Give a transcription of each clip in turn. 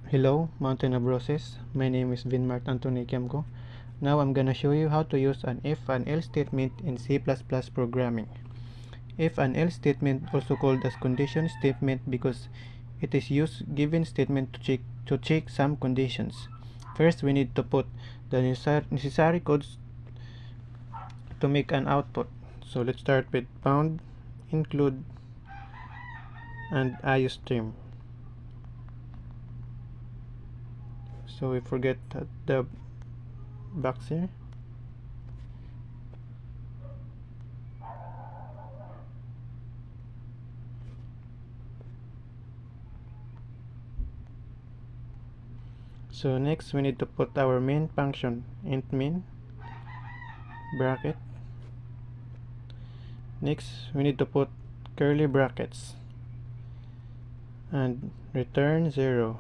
Hello, Mountain of Roses. My name is Vinmart Anthony Kiamko. Now I'm gonna show you how to use an if and else statement in C++ programming. If and else statement, also called as condition statement, because it is used given statement to check some conditions. First, we need to put the necessary codes to make an output. So let's start with bound, include, and iostream. So we forget the box here. So next we need to put our main function int main bracket. Next we need to put curly brackets and return 0.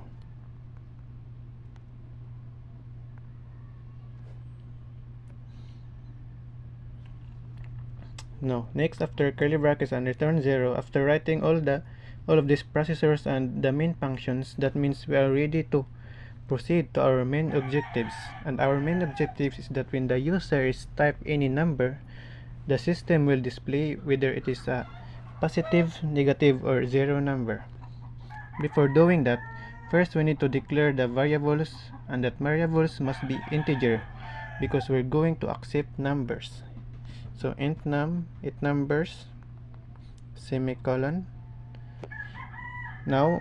No, next after curly brackets and return 0, after writing all of these processors and the main functions, that means we are ready to proceed to our main objectives. And our main objectives is that when the user is type any number, the system will display whether it is a positive, negative, or zero number. Before doing that, first we need to declare the variables, and that variables must be integer because we're going to accept numbers. So int num, it numbers, semicolon. Now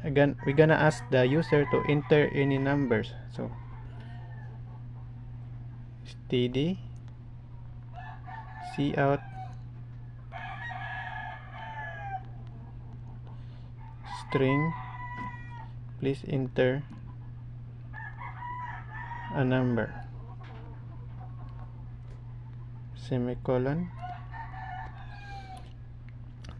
again we're gonna ask the user to enter any numbers. So std cout string, please enter a number, semicolon.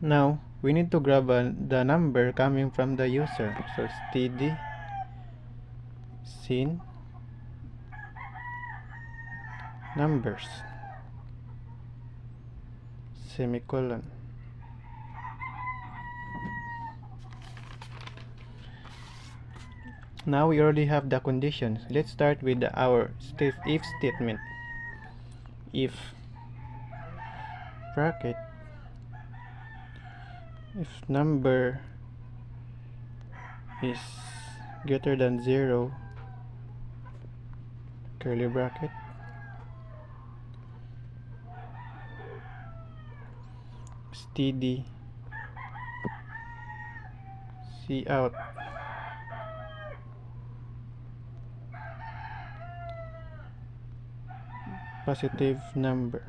Now we need to grab the number coming from the user. So std sin numbers, semicolon. Now we already have the conditions. Let's start with our if statement. If bracket, if number is greater than 0, curly bracket, std cout positive number.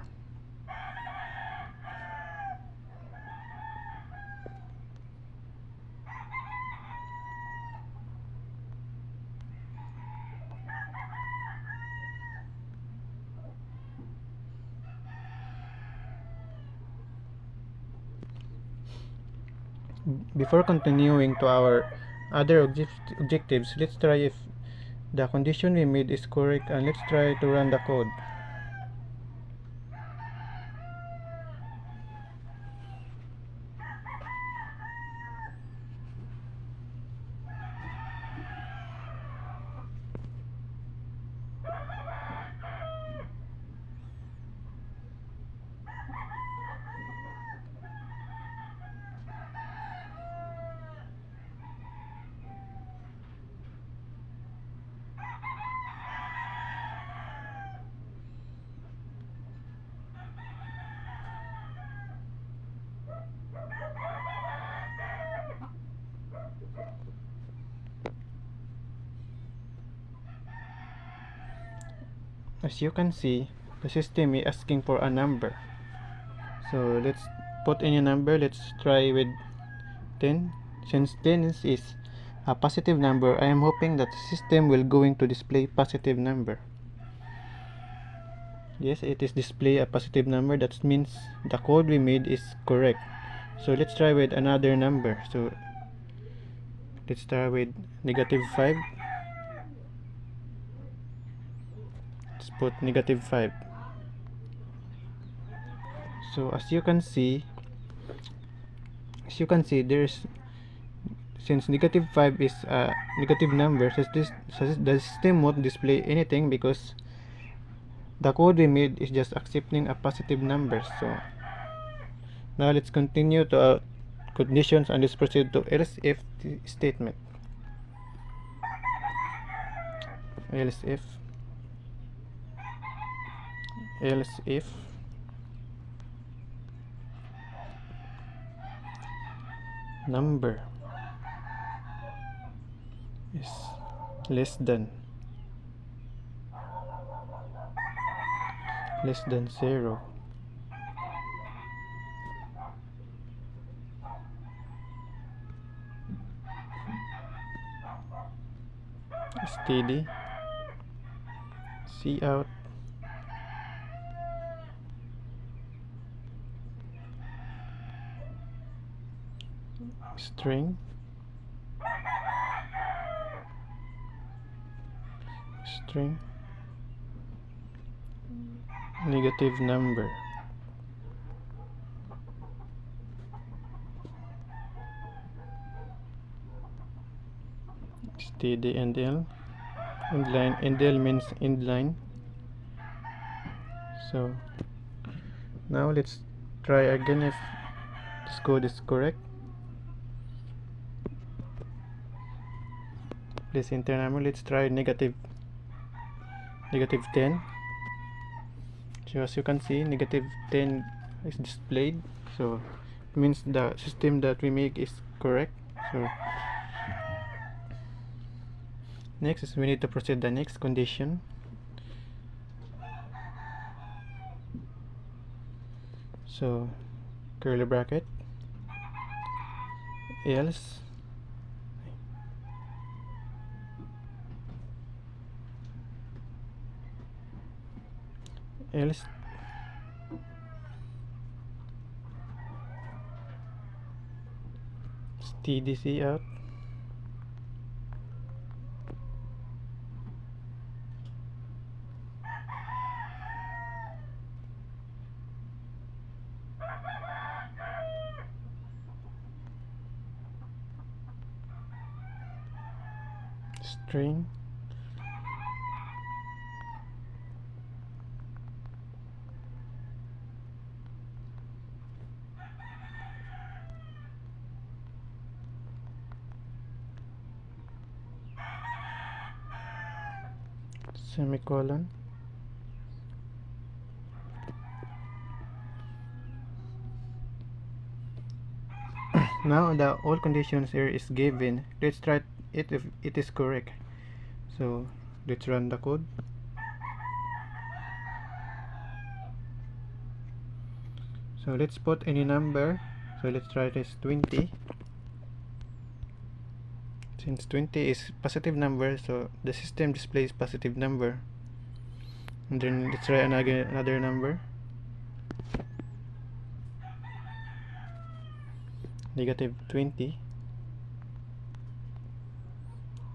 Before continuing to our other objectives, let's try if the condition we made is correct, and let's try to run the code. As you can see, the system is asking for a number. So let's put in a number. Let's try with 10. Since 10 is a positive number, I am hoping that the system will going to display positive number. Yes, it is display a positive number. That means the code we made is correct. So let's try with another number. So let's start with negative 5. Let's put negative 5. So as you can see, since negative 5 is a negative number, so the system won't display anything because the code we made is just accepting a positive number. So now let's continue to our conditions and let's proceed to else if statement. Else if number is less than 0, steady cout string negative number. Steady endl. Endl means endline. So now let's try again if this code is correct. Please enter number. Let's try negative 10. So as you can see, negative 10 is displayed, so it means the system that we make is correct. So next is we need to proceed the next condition. So curly bracket else steady cout string semicolon. Now the all conditions here is given. Let's try it if it is correct. So let's run the code. So let's put any number. So let's try this 20. Since 20 is positive number, so the system displays positive number. And then let's try another number. Negative 20.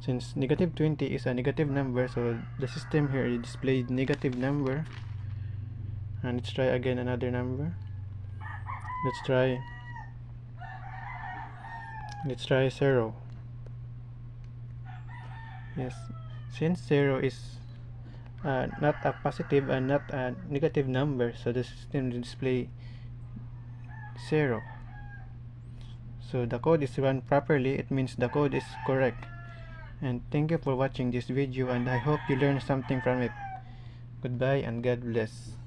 Since negative 20 is a negative number, so the system here displays negative number. And let's try again another number. Let's try 0. Yes, since 0 is not a positive and not a negative number, so the system will display 0. So the code is run properly. It means the code is correct. And thank you for watching this video, and I hope you learned something from it. Goodbye and God bless.